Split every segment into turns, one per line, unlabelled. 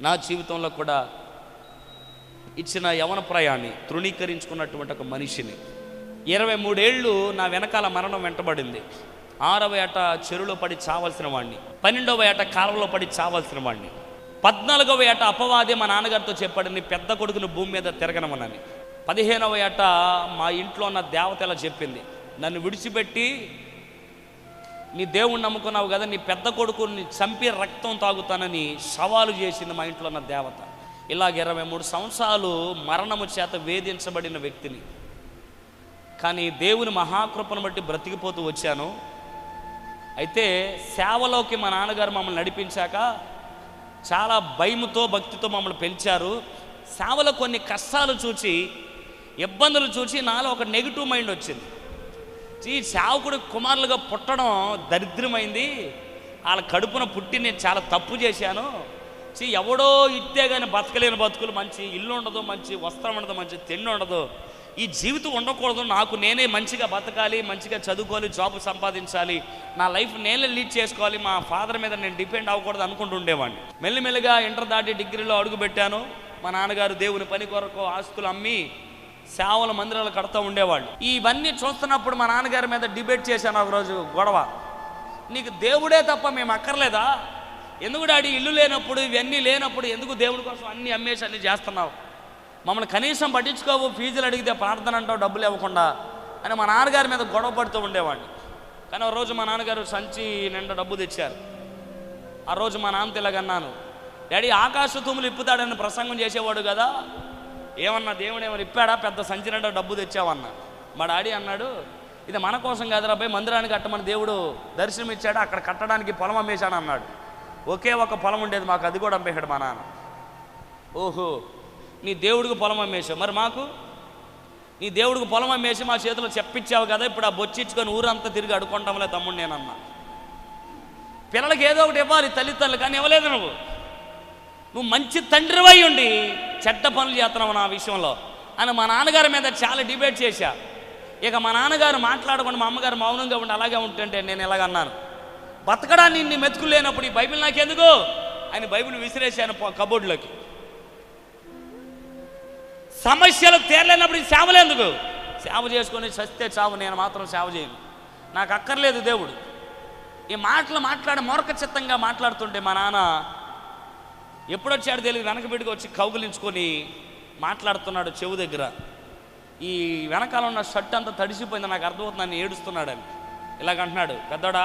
నా జీవితంలో కూడా ఇచ్చిన యవన ప్రయాణి తృణీకరించుకున్నటువంటి ఒక మనిషిని 23 ఏళ్ళు నా వెనకాల మరణం వెంటబడింది. 6వ ఏట చెరువులో పడి చావాల్సిన వాడిని, 12వ ఏట కాలువలో పడి చావాల్సిన వాడిని, 14వ ఏట అపవాది మా నాన్నగారితో చెప్పాడు, నీ పెద్ద కొడుకును భూమి మీద తిరగనమనని. 15వ ఏట మా ఇంట్లో ఉన్న దేవత ఇలా చెప్పింది, నన్ను విడిచిపెట్టి నీ దేవుణ్ణి నమ్ముకున్నావు కదా, నీ పెద్ద కొడుకుని చంపి రక్తం తాగుతానని సవాలు చేసింది మా ఇంట్లో ఉన్న దేవత. ఇలాగ 23 సంవత్సరాలు మరణము చేత వేధించబడిన వ్యక్తిని. కానీ దేవుని మహాకృపను బట్టి బ్రతికిపోతూ వచ్చాను. అయితే సేవలోకి మా నాన్నగారు మమ్మల్ని నడిపించాక చాలా భయముతో భక్తితో మమ్మల్ని పెంచారు. సేవలో కొన్ని కష్టాలు చూసి, ఇబ్బందులు చూసి నాలో ఒక నెగిటివ్ మైండ్ వచ్చింది. ఈ సేవకుడు కుమారులుగా పుట్టడం దరిద్రమైంది, వాళ్ళ కడుపున పుట్టి నేను చాలా తప్పు చేశాను. ఎవడో ఇట్టే కానీ బతకలేని బతుకులు, మంచి ఇల్లు ఉండదు, మంచి వస్త్రం ఉండదు, మంచి తిండి ఉండదు, ఈ జీవితం ఉండకూడదు, నాకు నేనే మంచిగా బతకాలి, మంచిగా చదువుకోవాలి, జాబ్ సంపాదించాలి, నా లైఫ్ నేనే లీడ్ చేసుకోవాలి, మా ఫాదర్ మీద నేను డిపెండ్ అవ్వకూడదు అనుకుంటూ ఉండేవాడిని. మెల్లిమెల్లిగా ఇంటర్ దాటి డిగ్రీలో అడుగు పెట్టాను. మా నాన్నగారు దేవుని పని కొరకు ఆస్తులు అమ్మి సేవల మందిరాలు కడుతూ ఉండేవాళ్ళు. ఇవన్నీ చూస్తున్నప్పుడు మా నాన్నగారి మీద డిబేట్ చేశాను ఒకరోజు గొడవ. నీకు దేవుడే తప్ప మేము అక్కర్లేదా? ఎందుకు డాడీ ఇల్లు లేనప్పుడు, ఇవన్నీ లేనప్పుడు ఎందుకు దేవుడి కోసం అన్నీ అమ్మేసి అన్నీ చేస్తున్నావు? మమ్మల్ని కనీసం పట్టించుకోవు, ఫీజులు అడిగితే ప్రార్థన అంటావు డబ్బులు ఇవ్వకుండా అని మా నాన్నగారి మీద గొడవ పడుతూ ఉండేవాడిని. కానీ ఒక రోజు మా నాన్నగారు సంచి నిండా డబ్బు తెచ్చారు. ఆ రోజు మా నాన్నతో ఇలాగన్నాను, డాడీ ఆకాశ తూములు ఇప్పుతాడని ప్రసంగం చేసేవాడు కదా, ఏమన్నా దేవుడు ఏమన్నా ఇప్పాడా, పెద్ద సంచి నిండా డబ్బు తెచ్చావన్నా. మా డాడీ అన్నాడు, ఇది మన కోసం కాదురా అబ్బాయి, మందిరానికి కట్టమని దేవుడు దర్శనం ఇచ్చాడు, అక్కడ కట్టడానికి పొలం అమ్మేశాను అన్నాడు. ఒకే ఒక పొలం ఉండేది మాకు, అది కూడా అమ్మేశాడు మా నాన్న. ఓహో, నీ దేవుడికి పొలం అమ్మేశావు, మరి మాకు నీ దేవుడికి పొలం అమ్మేసి మా చేతిలో చెప్పించావు కదా, ఇప్పుడు ఆ బొచ్చిచ్చుకొని ఊరంతా తిరిగి అడుకుంటాంలే తమ్ముడు నేనన్నా. పిల్లలకి ఏదో ఒకటి ఇవ్వాలి తల్లిదండ్రులు, కానీ ఇవ్వలేదు. నువ్వు మంచి తండ్రివై ఉండి చెడ్డ పనులు చేస్తున్నావు నా విషయంలో అని మా నాన్నగారి మీద చాలా డిబేట్ చేశా. ఇక మా నాన్నగారు మాట్లాడకుండా మా అమ్మగారు మౌనంగా ఉండి అలాగే ఉంటుంటే నేను ఇలాగన్నాను, బతకడానికి నీ మెతుకులు లేనప్పుడు ఈ బైబిల్ నాకెందుకు అని బైబిల్ విసిరేశాను కబోర్డులోకి. సమస్యలు తీరలేనప్పుడు ఈ సేవలు ఎందుకు? సేవ చేసుకొని చస్తే చావు, నేను మాత్రం సేవ చేయను, నాకు అక్కర్లేదు దేవుడు. ఈ మాటలు మాట్లాడి మూర్ఖచిత్తంగా మాట్లాడుతుంటే మా నాన్న ఎప్పుడొచ్చాడు తెలియదు, వెనక బిడ్డగా వచ్చి కౌగులించుకొని మాట్లాడుతున్నాడు చెవు దగ్గర. ఈ వెనకాల ఉన్న షర్ట్ అంతా తడిసిపోయింది, నాకు అర్థమవుతుంది నన్ను ఏడుస్తున్నాడని. ఇలాగంటున్నాడు, పెద్దోడా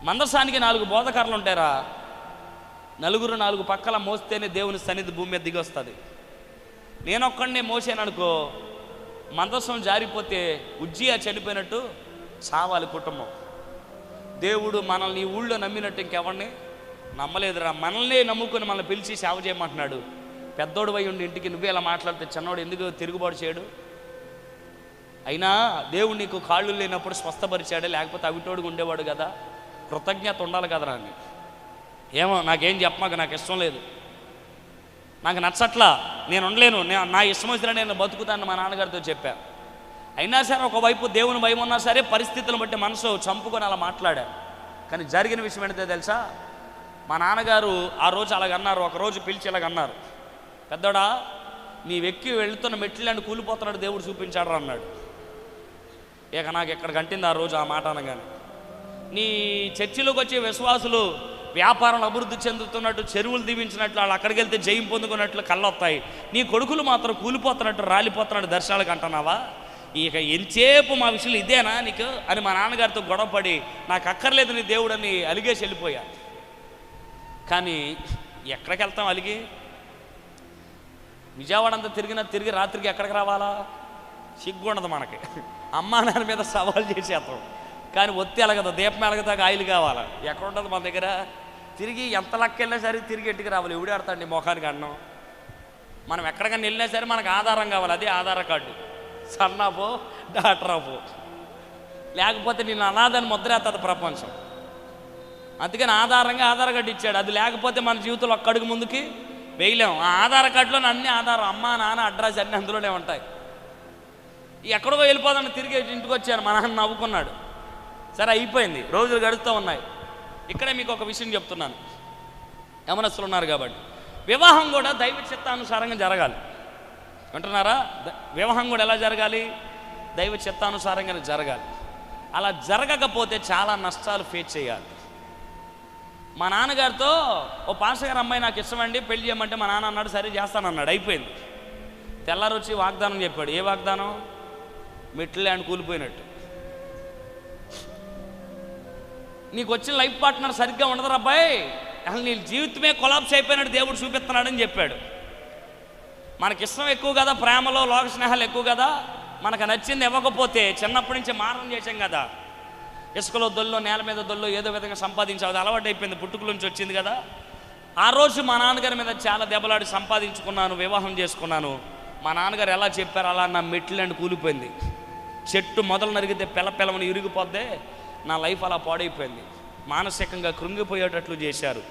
మందసానికి 4 బోధకారులు ఉంటారా, నలుగురు 4 పక్కల మోస్తేనే దేవుని సన్నిధి భూమి మీద దిగి వస్తుంది. నేనొక్కడినే మోసాను అనుకో, మందసం జారిపోతే ఉజ్జియా చనిపోయినట్టు చావాలి కుటుంబం. దేవుడు మనల్ని ఈ ఊళ్ళో నమ్మినట్టు ఇంకెవరిని నమ్మలేదురా, మనల్నే నమ్ముకొని మనల్ని పిలిచి సేవ చేయమంటున్నాడు. పెద్దోడు అయి ఉండి ఇంటికి నువ్వే ఇలా మాట్లాడితే చిన్నోడు ఎందుకు తిరుగుబాటు చేయడు? అయినా దేవుడు నీకు కాళ్ళు లేనప్పుడు స్వస్థపరిచాడే, లేకపోతే అవిటోడుగా ఉండేవాడు కదా, కృతజ్ఞత ఉండాలి కదరా అని. ఏమో నాకేం చెప్పమాక, నాకు ఇష్టం లేదు, నాకు నచ్చట్లా, నేను ఉండలేను, నా ఇష్టం వచ్చినా నేను బతుకుతాను మా నాన్నగారితో చెప్పా. అయినా సరే ఒకవైపు దేవుని భయం ఉన్నా సరే పరిస్థితులను బట్టి మనసు చంపుకొని అలా మాట్లాడా. కానీ జరిగిన విషయం ఏంటో తెలుసా, మా నాన్నగారు ఆ రోజు అలాగన్నారు. ఒకరోజు పిలిచి ఇలాగన్నారు, పెద్దోడా నీ వెక్కి వెళుతున్న మెట్లని కూలిపోతున్నాడు దేవుడు చూపించాడు అన్నాడు. ఇక నాకు ఎక్కడ గంటింది ఆ రోజు ఆ మాట అనగానే. నీ చర్చిలోకి వచ్చే విశ్వాసులు వ్యాపారాలు అభివృద్ధి చెందుతున్నట్టు, చెరువులు దీవించినట్లు, వాళ్ళు అక్కడికి వెళ్తే జయం పొందుకున్నట్లు కళ్ళొస్తాయి, నీ కొడుకులు మాత్రం కూలిపోతున్నట్టు రాలిపోతున్నట్టు దర్శనాలకు అంటున్నావా? ఇక ఎంతసేపు మా విషయంలో ఇదేనా నీకు అని మా నాన్నగారితో గొడవపడి నాకు అక్కర్లేదు నీ దేవుడని అలిగేసి వెళ్ళిపోయా. కానీ ఎక్కడికి వెళ్తాం అలిగి? విజయవాడ అంతా తిరిగి రాత్రికి ఎక్కడికి రావాలా? సిగ్గు ఉండదు మనకి, అమ్మా నాన్న మీద సవాల్ చేసేస్తాం. కానీ ఒత్తి ఎలగదు, దీపం ఎలగదాకా ఆయిల్ కావాలా? ఎక్కడ ఉంటుంది మన దగ్గర? తిరిగి ఎంత లెక్క వెళ్ళినా సరే తిరిగి ఎట్టుకు రావాలి. ఎవడు ఆడతాండి మొఖానికి అన్నం? మనం ఎక్కడికన్నా వెళ్ళినా సరే మనకు ఆధారం కావాలి, అదే ఆధార్ కార్డు. సన్నాపో డాక్టరాపో, లేకపోతే నేను అనాథని ముద్రేస్తుంది ప్రపంచం. అందుకని ఆధార్ కార్డు ఇచ్చాడు, అది లేకపోతే మన జీవితంలో ఒక్కడికి ముందుకి వేయలేము. ఆ ఆధార్ కార్డులో అన్ని ఆధారం, అమ్మ నాన్న అడ్రస్ అన్నీ అందులోనే ఉంటాయి. ఎక్కడికో వెళ్ళిపోదాన్ని తిరిగి ఇంటికి వచ్చాను, మా నాన్న నవ్వుకున్నాడు. సరే అయిపోయింది, రోజులు గడుస్తూ ఉన్నాయి. ఇక్కడే మీకు ఒక విషయం చెప్తున్నాను. యవనస్తులు ఉన్నారు కాబట్టి. వివాహం కూడా దైవ చిత్తానుసారంగా జరగాలి. అంటున్నారా? వివాహం కూడా ఎలా జరగాలి? దైవ చిత్తానుసారంగానే జరగాలి. అలా జరగకపోతే చాలా నష్టాలు ఫేస్ చేయాలి. మా నాన్నగారితో ఓ పాస్టర్ గారు అమ్మాయి నాకు ఇష్టమండి, పెళ్లి చేయమంటే మా నాన్న అన్నాడు సరే చేస్తానన్నాడు. అయిపోయింది. తెల్లారు వచ్చి వాగ్దానం చెప్పాడు. ఏ వాగ్దానం? మెట్లు ల్యాండ్ కూలిపోయినట్టు. నీకు వచ్చిన లైఫ్ పార్ట్నర్ సరిగ్గా ఉండదు అబ్బాయి, అసలు నీ జీవితమే కొలాప్స్ అయిపోయినట్టు దేవుడు చూపిస్తున్నాడని చెప్పాడు. మనకి ఇష్టం ఎక్కువ కదా, ప్రేమలో లోక స్నేహాలు ఎక్కువ కదా, మనకు నచ్చింది ఇవ్వకపోతే చిన్నప్పటి నుంచి మారం చేసాం కదా, ఇసుకలో దొల్లో నేల మీద దొల్లో ఏదో విధంగా సంపాదించావు, అది అలవాటు అయిపోయింది, పుట్టుకల నుంచి వచ్చింది కదా. ఆ రోజు మా నాన్నగారి మీద చాలా దెబ్బలాడి సంపాదించుకున్నాను, వివాహం చేసుకున్నాను. మా నాన్నగారు ఎలా చెప్పారు అలా నా మెట్లండి కూలిపోయింది. చెట్టు మొదలు నరిగితే పిల్లమని ఇరిగిపోద్దే, నా లైఫ్ అలా పాడైపోయింది. మానసికంగా కృంగిపోయేటట్లు చేశారు.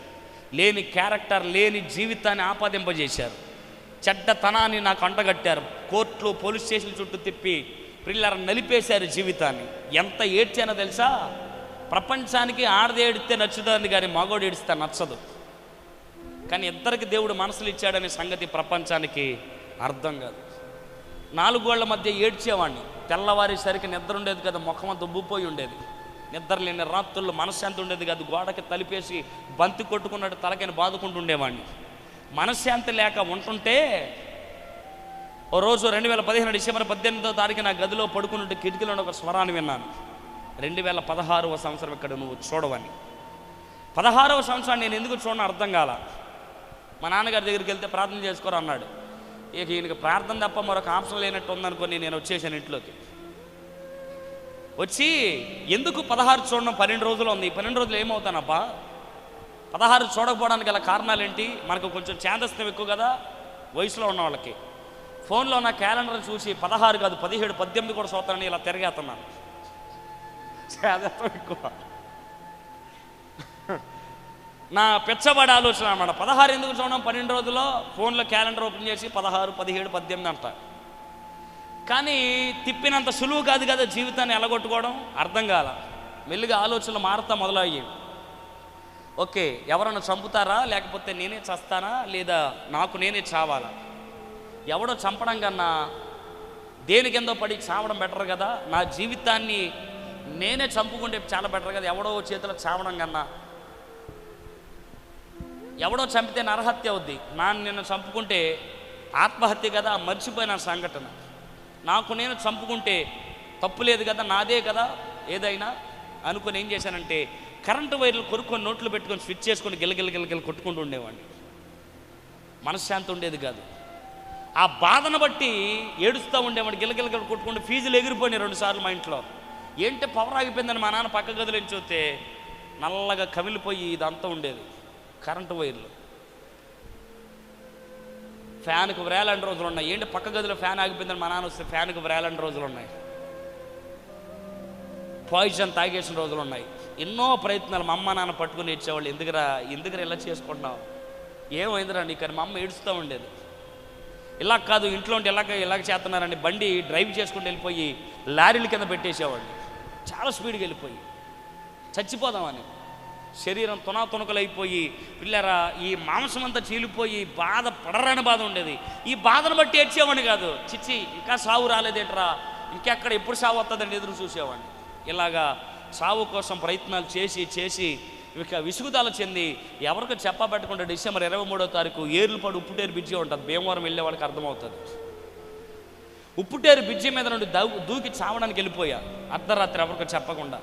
లేని క్యారెక్టర్, లేని జీవితాన్ని ఆపాదింపజేశారు. చెడ్డతనాన్ని నాకు అంటగట్టారు. కోర్టులు, పోలీస్ స్టేషన్ చుట్టూ తిప్పి పిల్లలు నలిపేశారు జీవితాన్ని. ఎంత ఏడ్చానో తెలుసా? ప్రపంచానికి ఆడది ఏడితే నచ్చుతుంది కానీ మగోడు ఏడిస్తే నచ్చదు. కానీ ఇద్దరికి దేవుడు మనసులు ఇచ్చాడనే సంగతి ప్రపంచానికి అర్థం కాదు. 4 గోళ్ల మధ్య ఏడ్చేవాడిని. తెల్లవారేసరికి నిద్ర ఉండేది కదా, ముఖం అంతా ఉబ్బిపోయి ఉండేది. నిద్ర లేని రాత్రుల్లో మనశ్శాంతి ఉండేది కాదు. గోడకి తలిపేసి బంతి కొట్టుకున్నట్టు తలకని బాదుకుంటూ ఉండేవాడిని. మనశ్శాంతి లేక ఉంటుంటే ఓ రోజు 2015 డిసెంబర్ 18వ తారీఖు నా గదిలో పడుకున్నట్టు కిటికీలో ఒక స్వరాన్ని విన్నాను. 2016వ సంవత్సరం ఇక్కడ నువ్వు చూడవని. 16వ సంవత్సరాన్ని నేను ఎందుకు చూడను అర్థం కాల. మా నాన్నగారి దగ్గరికి వెళ్తే ప్రార్థన చేసుకోరు అన్నాడు. ఇక ఈయనకి ప్రార్థన తప్ప మరొక ఆప్షన్ లేనట్టు ఉందనుకొని నేను వచ్చేసాను ఇంట్లోకి. వచ్చి ఎందుకు 16 చూడడం 12 రోజులు ఉంది, ఈ 12 రోజులు ఏమవుతానబ్బా? 16 చూడకపోవడానికి గల కారణాలు ఏంటి? మనకు కొంచెం ఛాందస్తం ఎక్కువ కదా వయసులో ఉన్న వాళ్ళకి. ఫోన్లో నా క్యాలెండర్ చూసి 16 కాదు 17, 18 కూడా చూస్తానని ఇలా తిరిగేస్తున్నాను. ఛాందస్తం ఎక్కువ. నా పెచ్చబడి ఆలోచన అన్నమాట. 16 ఎందుకు చూడడం 12 రోజుల్లో? ఫోన్లో క్యాలెండర్ ఓపెన్ చేసి 16, 17, 18 అంట. కానీ తిప్పినంత సులువు కాదు కదా జీవితాన్ని ఎలగొట్టుకోవడం. అర్థం కాల. మెల్లిగా ఆలోచనలు మారుతా మొదలయ్యాయి. ఓకే, ఎవరన్నా చంపుతారా, లేకపోతే నేనే చస్తానా, లేదా నాకు నేనే చావాలా? ఎవడో చంపడం కన్నా దేనికెందో పడి చావడం బెటర్ కదా. నా జీవితాన్ని నేనే చంపుకుంటే చాలా బెటర్ కదా, ఎవడో చేతిలో చావడం కన్నా. ఎవడో చంపితే నరహత్య అవుద్ది, నిన్ను చంపుకుంటే ఆత్మహత్య కదా, మర్చిపోయిన సంఘటన. నాకు నేను చంపుకుంటే తప్పు లేదు కదా, నాదే కదా ఏదైనా అనుకుని ఏం చేశానంటే కరెంటు వైర్లు కొనుక్కొని నోట్లు పెట్టుకొని స్విచ్ చేసుకొని గిలగిల కొట్టుకుంటూ ఉండేవాడిని. మనశ్శాంతి ఉండేది కాదు. ఆ బాధను బట్టి ఏడుస్తూ ఉండేవాడిని. గిలగిల కొట్టుకుంటూ ఫీజులు ఎగిరిపోయినాయి 2 సార్లు మా ఇంట్లో. ఏంటి పవర్ ఆగిపోయిందని మా నాన్న పక్క గదిలో నుంచి చూస్తే నల్లగా కమిలిపోయి ఇదంతా ఉండేది కరెంటు వైర్లు. ఫ్యాన్కు వేలాంటి రోజులు ఉన్నాయి. ఏంటి పక్క గదిలో ఫ్యాన్ ఆగిపోయిందని మా నాన్న వస్తే ఫ్యాన్కు వేలాంటి రోజులు ఉన్నాయి. పాయిజన్ తాగేసిన రోజులు ఉన్నాయి. ఎన్నో ప్రయత్నాలు. మా అమ్మ నాన్న పట్టుకుని ఇచ్చేవాళ్ళు. ఎందుకురా ఇలా చేసుకుంటున్నావు, ఏమైందిరా నీకు అని మా అమ్మ ఏడుస్తూ ఉండేది. ఇలా కాదు, ఇంట్లో ఉంటే ఇలాగ చేస్తున్నారని బండి డ్రైవ్ చేసుకుంటూ వెళ్ళిపోయి లారీల కింద పెట్టేసేవాళ్ళు. చాలా స్పీడ్గా వెళ్ళిపోయి చచ్చిపోదామని. శరీరం తునకలైపోయి పిల్లరా ఈ మాంసం అంతా చీలిపోయి బాధ పడరాని బాధ ఉండేది. ఈ బాధను బట్టి ఏడ్చేవాడిని కాదు. చిచ్చి ఇంకా సావు రాలేదేంట్రా, ఇంకెక్కడ ఎప్పుడు సావు వస్తుందని ఎదురు చూసేవాడిని. ఇలాగా సావు కోసం ప్రయత్నాలు చేసి ఇక విసుగుదల చెంది ఎవరికి చెప్పబెట్టకుండా డిసెంబర్ 23వ తారీఖు ఏర్లుపాడు ఉప్పుటేరు బ్రిడ్జి ఉంటుంది, భీమవరం వెళ్ళే వాళ్ళకి అర్థమవుతుంది. ఉప్పుటేరు బ్రిడ్జి మీద నుండి దూకి చావడానికి వెళ్ళిపోయా అర్ధరాత్రి ఎవరికి చెప్పకుండా.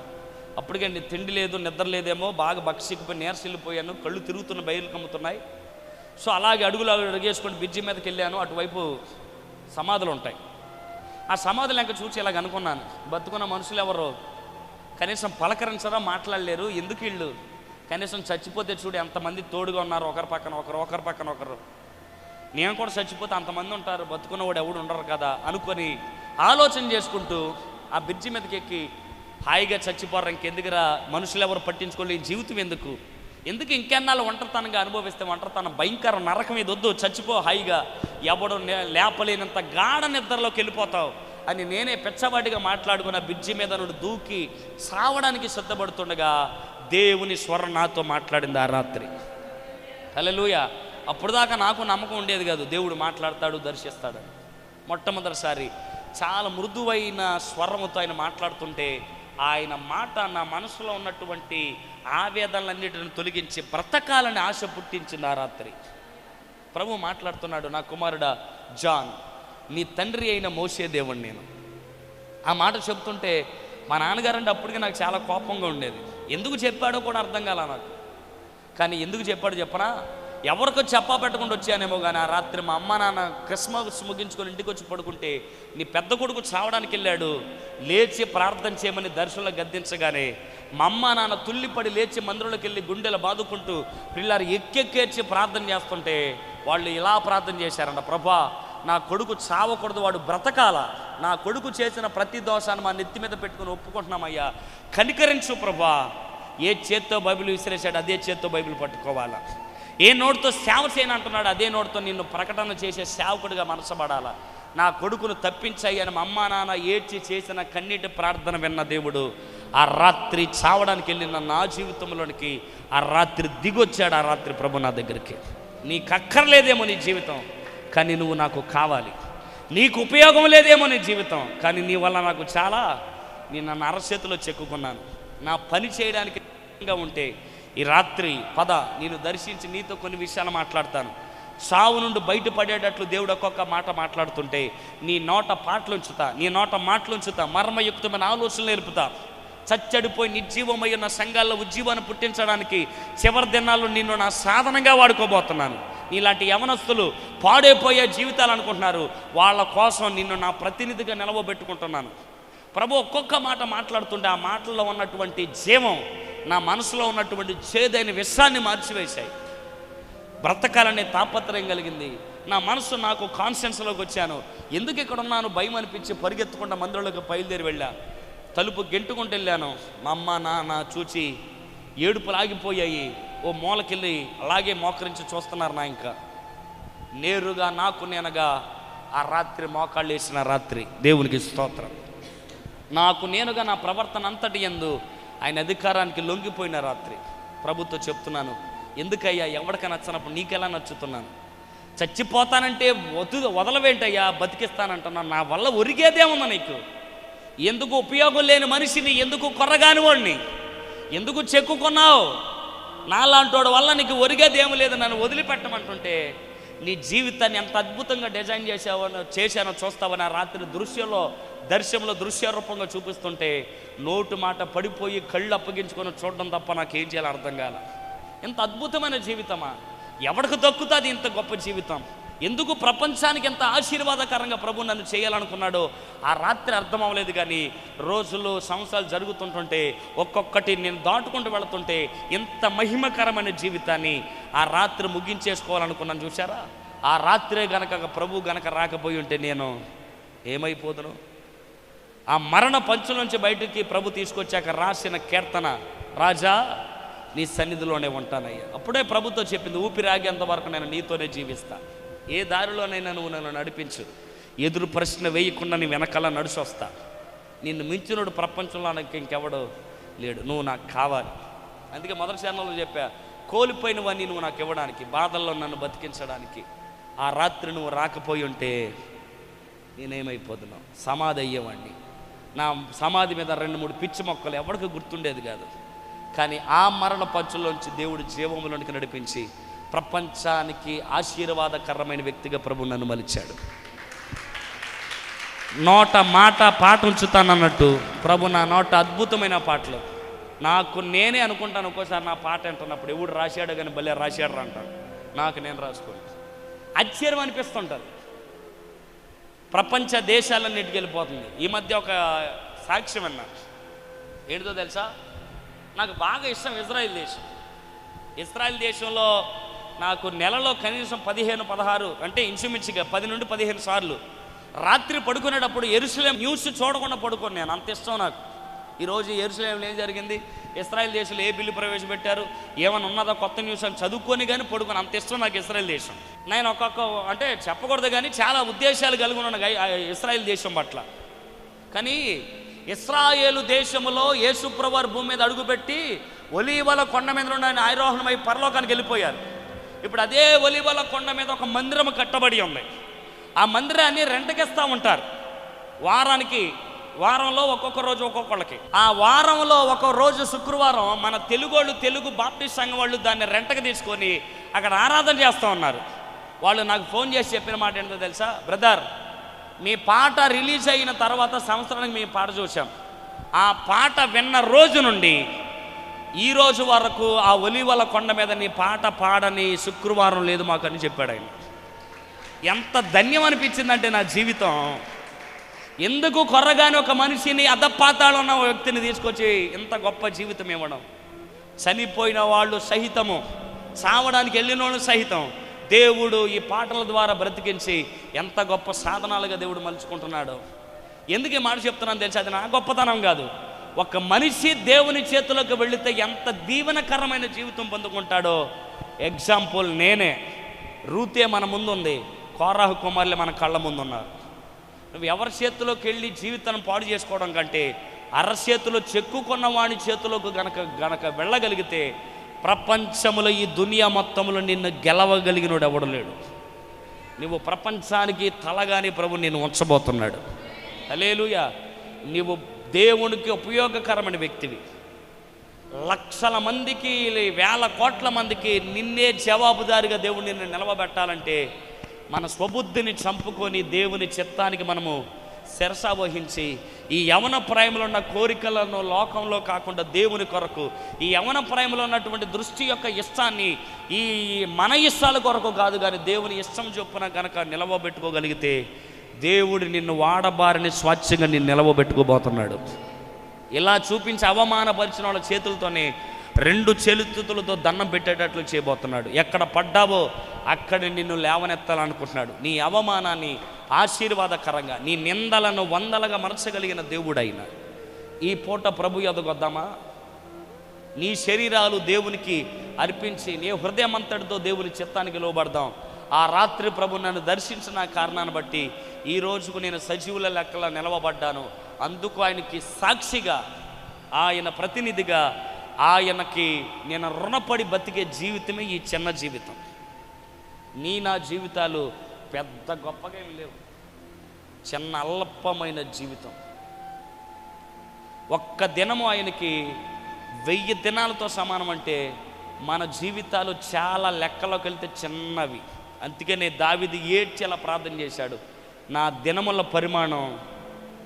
అప్పటికే తిండి లేదు, నిద్ర లేదేమో, బాగా బక్సిక్కిపోయి నీరసిల్లిపోయాను, కళ్ళు తిరుగుతున్న బయలు కమ్ముతున్నాయి. సో అలాగే అడుగేసుకొని బ్రిడ్జి మీదకి వెళ్ళాను. అటువైపు సమాధులు ఉంటాయి. ఆ సమాధులు ఇంకా చూసి ఇలాగ అనుకున్నాను, బతుకున్న మనుషులు ఎవరు కనీసం పలకరించరా, మాట్లాడలేరు, ఎందుకు వీళ్ళు కనీసం చచ్చిపోతే చూడు ఎంతమంది తోడుగా ఉన్నారు, ఒకరి పక్కన ఒకరు. నేను కూడా చచ్చిపోతే అంతమంది ఉంటారు, బతుకున్నవాడు ఎవడు ఉండరు కదా అనుకొని ఆలోచన చేసుకుంటూ ఆ బ్రిడ్జి మీదకి ఎక్కి హాయిగా చచ్చిపోరు, ఇంకెందుకురా మనుషులు ఎవరు పట్టించుకోలేదు, ఈ జీవితం ఎందుకు ఇంకెన్నాళ్ళు ఒంటరితనంగా అనుభవిస్తే ఒంటరితనం భయంకర నరకం, ఇది వద్దు, చచ్చిపో హాయిగా, ఎవడు లేపలేనంత గాఢ నిద్రలోకి వెళ్ళిపోతావు అని నేనే పెచ్చవాటిగా మాట్లాడుకున్న బ్రిడ్జి మీద నుండి దూకి సావడానికి సిద్ధపడుతుండగా దేవుని స్వరం నాతో మాట్లాడింది ఆ రాత్రి. హల్లెలూయా. అప్పుడు దాకా నాకు నమ్మకం ఉండేది కాదు, దేవుడు మాట్లాడతాడు, దర్శిస్తాడని. మొట్టమొదటిసారి చాలా మృదువైన స్వరముతో ఆయన మాట్లాడుతుంటే ఆయన మాట నా మనసులో ఉన్నటువంటి ఆవేదనలన్నిటిని తొలగించి బ్రతకాలని ఆశ పుట్టించింది. ఆ రాత్రి ప్రభు మాట్లాడుతున్నాడు, నా కుమారుడా జాన్, నీ తండ్రి అయిన మోషే దేవుణ్ణి నేను. ఆ మాట చెప్తుంటే మా నాన్నగారంటే అప్పటికి నాకు చాలా కోపంగా ఉండేది. ఎందుకు చెప్పాడో కూడా అర్థం కాల నాకు. కానీ ఎందుకు చెప్పాడు చెప్పనా, ఎవరికో చెప్పా పెట్టకుండా వచ్చానేమో. కానీ ఆ రాత్రి మా అమ్మ నాన్న క్రిస్మస్ ముగించుకొని ఇంటికి వచ్చి పడుకుంటే నీ పెద్ద కొడుకు చావడానికి వెళ్ళాడు, లేచి ప్రార్థన చేయమని దర్శనంలో గద్దించగానే మా అమ్మ నాన్న తుల్లిపడి లేచి మందిరంలోకి వెళ్ళి గుండెలు బాదుకుంటూ పిల్లలు ఎక్కెక్కేర్చి ప్రార్థన చేస్తుంటే వాళ్ళు ఇలా ప్రార్థన చేశారంట, ప్రభా నా కొడుకు చావకూడదు, వాడు బ్రతకాల. నా కొడుకు చేసిన ప్రతి దోషాన్ని మా నెత్తి మీద పెట్టుకుని ఒప్పుకుంటున్నామయ్యా, కనికరించు ప్రభా. ఏ చేత్తో బైబిల్ విసిరేశాడు అదే చేత్తో బైబిల్ పట్టుకోవాలా, ఏ నోటితో సేవ చేయను అంటున్నాడు అదే నోటితో నిన్ను ప్రకటన చేసే సేవకుడిగా మనసపడాలా. నా కొడుకును తప్పించాయని మా అమ్మ నాన్న ఏడ్చి చేసిన కన్నీటి ప్రార్థన విన్న దేవుడు ఆ రాత్రి చావడానికి వెళ్ళిన నా జీవితంలోనికి ఆ రాత్రి దిగొచ్చాడు. ఆ రాత్రి ప్రభు నా దగ్గరికి, నీకు అక్కర్లేదేమో నీ జీవితం, కానీ నువ్వు నాకు కావాలి. నీకు ఉపయోగం లేదేమో నీ జీవితం, కానీ నీ వల్ల నాకు చాలా, నేను నన్ను అరచేతిలో చెక్కుకున్నాను. నా పని చేయడానికి ఉంటే ఈ రాత్రి పద, నేను దర్శించి నీతో కొన్ని విషయాలు మాట్లాడతాను. సావు నుండి బయటపడేటట్లు దేవుడు ఒక్కొక్క మాట మాట్లాడుతుంటే నీ నోట పాటలుంచుతా, నీ నోట మాటలుంచుతా, మర్మయుక్తమైన ఆలోచనలు నేర్పుతా. చచ్చడిపోయి నిర్జీవమై ఉన్న సంఘాల్లో ఉజ్జీవాన్ని పుట్టించడానికి చివరి దినాల్లో నిన్ను నా సాధనంగా వాడుకోబోతున్నాను. నీలాంటి యవనస్తులు పాడైపోయే జీవితాలు అనుకుంటున్నారు, వాళ్ళ కోసం నిన్ను నా ప్రతినిధిగా నిలవబెట్టుకుంటున్నాను. ప్రభు ఒక్కొక్క మాట మాట్లాడుతుంటే ఆ మాటల్లో ఉన్నటువంటి జీవం నా మనసులో ఉన్నటువంటి చేదైన విషాన్ని మార్చివేశాయి. బ్రతకాలనే తాపత్రయం కలిగింది. నా మనసు నాకు కాన్షియన్స్లోకి వచ్చాను. ఎందుకు ఇక్కడ ఉన్నాను భయం అనిపించి పరిగెత్తుకుంటా మందిరంలోకి బయలుదేరి వెళ్ళా. తలుపు గెంటుకుంటూ వెళ్ళాను. మా అమ్మ నాన్న చూచి ఏడుపులు ఆగిపోయాయి. ఓ మూలకెళ్ళి అలాగే మోకరించి చూస్తున్నారు. నా ఇంకా నేరుగా నాకు నేనుగా ఆ రాత్రి మోకాళ్ళు వేసిన రాత్రి, దేవునికి స్తోత్రం. నాకు నేనుగా నా ప్రవర్తన అంతటి యందు ఆయన అధికారానికి లొంగిపోయిన రాత్రి. ప్రభుతో చెప్తున్నాను, ఎందుకయ్యా ఎవడికి నచ్చనప్పుడు నీకెలా నచ్చుతున్నాను? చచ్చిపోతానంటే వదలవేంటయ్యా, బతికిస్తానంటున్నాను. నా వల్ల ఒరిగేదేముందా నీకు? ఎందుకు ఉపయోగం లేని మనిషిని, ఎందుకు కొర్రగాని వాడిని ఎందుకు చెక్కుకున్నావు? నాలాంటోడు వల్ల నీకు ఒరిగేదేమీ లేదు, నన్ను వదిలిపెట్టమంటుంటే నీ జీవితాన్ని ఎంత అద్భుతంగా డిజైన్ చేశానో చూస్తావని ఆ రాత్రి దర్శనంలో దృశ్యరూపంగా చూపిస్తుంటే నోటు మాట పడిపోయి కళ్ళు అప్పగించుకొని చూడడం తప్ప నాకేం చేయాలో అర్థం కాల. ఎంత అద్భుతమైన జీవితమా, ఎవరికి దక్కుతుంది ఇంత గొప్ప జీవితం? ఎందుకు ప్రపంచానికి ఎంత ఆశీర్వాదకరంగా ప్రభు నన్ను చేయాలనుకున్నాడో ఆ రాత్రి అర్థం అవ్వలేదు. కానీ రోజులు సంవత్సరాలు జరుగుతుంటుంటే ఒక్కొక్కటి నేను దాటుకుంటూ వెళుతుంటే ఎంత మహిమకరమైన జీవితాన్ని ఆ రాత్రి ముగించేసుకోవాలనుకున్నాను. చూసారా, ఆ రాత్రే గనక ప్రభు గనక రాకపోయి ఉంటే నేను ఏమైపోదును? ఆ మరణ పంచు నుంచి బయటికి ప్రభు తీసుకొచ్చాక రాసిన కీర్తన, రాజా నీ సన్నిధిలోనే ఉంటానయ్యా. అప్పుడే ప్రభుతో చెప్పింది, ఊపిరాగేంత వరకు నేను నీతోనే జీవిస్తా. ఏ దారిలోనైనా నువ్వు నన్ను నడిపించు, ఎదురు ప్రశ్న వేయకుండా నీ వెనకాల నడిచి వస్తా. నిన్ను మించినోడు ప్రపంచంలో నాకు ఇంకెవడో లేడు, నువ్వు నాకు కావాలి. అందుకే మొదటి ఛానల్లో చెప్పా, కోల్పోయినవన్నీ నువ్వు నాకు ఇవ్వడానికి, బాధల్లో నన్ను బతికించడానికి. ఆ రాత్రి నువ్వు రాకపోయి ఉంటే నేనేమైపోతున్నావు? సమాధి అయ్యేవాడిని. నా సమాధి మీద 2-3 పిచ్చి మొక్కలు ఎవరికి గుర్తుండేది కాదు. కానీ ఆ మరణ పంచులోంచి దేవుడు జీవములోనికి నడిపించి ప్రపంచానికి ఆశీర్వాదకరమైన వ్యక్తిగా ప్రభు నన్ను మలిచాడు. నోట మాట పాట ఉంచుతానన్నట్టు ప్రభు నా నోట అద్భుతమైన పాటలు. నాకు నేనే అనుకుంటాను ఒక్కోసారి నా పాట అంటున్నప్పుడు, ఎవడు రాశాడు కానీ భలే రాశాడు అంటాను. నాకు నేను రాసుకోండి ఆశ్చర్యం అనిపిస్తుంటుంది. ప్రపంచ దేశాలన్నిటికి వెళ్ళిపోతుంది. ఈ మధ్య ఒక సాక్ష్యం అన్నా, ఏంటిదో తెలుసా? నాకు బాగా ఇష్టం ఇజ్రాయిల్ దేశం. ఇజ్రాయిల్ దేశంలో నాకు నెలలో కనీసం 15-16 అంటే ఇంచుమించుగా 10 నుండి 15 సార్లు రాత్రి పడుకునేటప్పుడు యెరూషలేం న్యూస్ చూడకుండా పడుకోను నేను, అంత ఇష్టం నాకు. ఈరోజు యెరూషలేంలో ఏం జరిగింది, ఇజ్రాయిల్ దేశంలో ఏ బిల్లు ప్రవేశపెట్టారు, ఏమైనా ఉన్నదా కొత్త న్యూస్ అని చదువుకొని కానీ పడుకొని, అంత ఇష్టం నాకు ఇజ్రాయిల్ దేశం. నేను అంటే చెప్పకూడదు కానీ చాలా ఉద్దేశాలు కలిగి ఉన్నాను ఇజ్రాయిల్ దేశం పట్ల. కానీ ఇశ్రాయేలు దేశంలో యేసుప్రభువారు భూమి మీద అడుగుపెట్టి ఒలీవల కొండ మీద నుండి ఆయన ఆరోహణమై పరలోకానికి వెళ్ళిపోయారు. ఇప్పుడు అదే ఒలీవల కొండ మీద ఒక మందిరం కట్టబడి ఉంది. ఆ మందిరాన్ని రెంట్కిస్తూ ఉంటారు. వారంలో ఒక్కొక్క రోజు ఒక్కొక్కళ్ళకి. ఆ వారంలో ఒక రోజు శుక్రవారం మన తెలుగు బాప్టిస్ట్ సంఘం వాళ్ళు దాన్ని రెంట్కి తీసుకొని అక్కడ ఆరాధన చేస్తూ ఉన్నారు. వాళ్ళు నాకు ఫోన్ చేసి చెప్పిన మాట ఏంటో తెలుసా? బ్రదర్, మీ పాట రిలీజ్ అయిన తర్వాత సంవత్సరానికి మీ పాట చూసాం. ఆ పాట విన్న రోజు నుండి ఈ రోజు వరకు ఆ ఒలీవల కొండ మీద నీ పాట పాడని శుక్రవారం లేదు మాకు అని చెప్పాడు ఆయన. ఎంత ధన్యం అనిపించిందంటే నా జీవితం. ఎందుకు కొర్రగాని ఒక మనిషిని అధపాతాళం ఉన్న వ్యక్తిని తీసుకొచ్చి ఇంత గొప్ప జీవితం ఇవ్వడం. చనిపోయిన వాళ్ళు సహితము, చావడానికి వెళ్ళిన వాళ్ళు సహితం దేవుడు ఈ పాటల ద్వారా బ్రతికించి ఎంత గొప్ప సాధనాలుగా దేవుడు మలుచుకుంటున్నాడు. ఎందుకు ఈ మాట చెప్తున్నాను తెలుసా? అది నా గొప్పతనం కాదు. ఒక మనిషి దేవుని చేతిలోకి వెళితే ఎంత దీవెనకరమైన జీవితం పొందుకుంటాడో ఎగ్జాంపుల్ నేనే. రూతే మన ముందుంది, కోరాహు కుమారులే మన కళ్ళ ముందున్నారు. నువ్వు ఎవరి చేతిలోకి వెళ్ళి జీవితాన్ని పాడు చేసుకోవడం కంటే అరచేతిలో చెక్కుకున్న వాడి చేతిలోకి గనక వెళ్ళగలిగితే ప్రపంచంలో ఈ దునియా మొత్తంలో నిన్ను గెలవగలిగినోడు ఎవడు లేడు. నువ్వు ప్రపంచానికి తలగాని ప్రభు నిన్ను ఉంచబోతున్నాడు. హల్లెలూయా. నీవు దేవునికి ఉపయోగకరమైన వ్యక్తివి. లక్షల మందికి, వేల కోట్ల మందికి నిన్నే జవాబుదారిగా దేవుడు నిన్ను నిలవబెట్టాలంటే మన స్వబుద్ధిని చంపుకొని దేవుని చిత్తానికి మనము శిరస వహించి ఈ యవన ప్రాయంలో ఉన్న కోరికలను లోకంలో కాకుండా దేవుని కొరకు, ఈ యవన ప్రాయంలో ఉన్నటువంటి దృష్టి యొక్క ఇష్టాన్ని ఈ మన ఇష్టాల కొరకు కాదు కానీ దేవుని ఇష్టం చొప్పున గనక నిలవబెట్టుకోగలిగితే దేవుడు నిన్ను వాడబారిని స్వచ్ఛంగా నిన్ను నిలవబెట్టుకోబోతున్నాడు. ఇలా చూపించి అవమానపరిచిన వాళ్ళ చేతులతోనే 2 చేతులతో దండం పెట్టేటట్లు చేయబోతున్నాడు. ఎక్కడ పడ్డావో అక్కడ నిన్ను లేవనెత్తాలనుకుంటున్నాడు. నీ అవమానాన్ని ఆశీర్వాదకరంగా, నీ నిందలను వందలుగా మరచగలిగిన దేవుడైన ఈ పూట ప్రభు ఎదుగొద్దామా? నీ శరీరాలు దేవునికి అర్పించి నీ హృదయం అంతటితో దేవుని చిత్తానికి లోబడదాం. ఆ రాత్రి ప్రభు నన్ను దర్శించిన కారణాన్ని బట్టి ఈ రోజుకు నేను సజీవుల లెక్కలా నిలవబడ్డాను. అందుకు ఆయనకి సాక్షిగా, ఆయన ప్రతినిధిగా, ఆయనకి నేను రుణపడి బతికే జీవితమే ఈ చిన్న జీవితం. నా జీవితాలు పెద్ద గొప్పగా ఏమి లేవు, చిన్న అల్పమైన జీవితం. ఒక్క దినము ఆయనకి 1000 దినాలతో సమానం అంటే మన జీవితాలు చాలా లెక్కలోకి వెళ్తే చిన్నవి. అందుకనే దావీదు ఏడ్చి అలా ప్రార్థన చేశాడు, నా దినముల పరిమాణం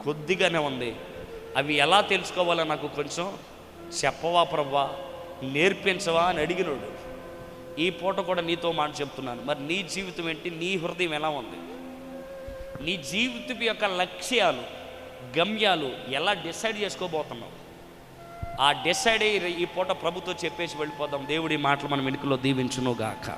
కొద్దిగానే ఉంది, అవి ఎలా తెలుసుకోవాలో నాకు కొంచెం చెప్పవా ప్రభా, నేర్పించవా అని అడిగినాడు. ఈ పూట కూడా నీతో మాట చెప్తున్నాను. మరి నీ జీవితం ఏంటి? నీ హృదయం ఎలా ఉంది? నీ జీవితం యొక్క లక్ష్యాలు, గమ్యాలు ఎలా డిసైడ్ చేసుకోబోతున్నావు? ఆ డిసైడ్ ఈ పూట ప్రభుతో చెప్పేసి వెళ్ళిపోదాం. దేవుడి మాటలు మన వెనుకలో దీవించును గాక.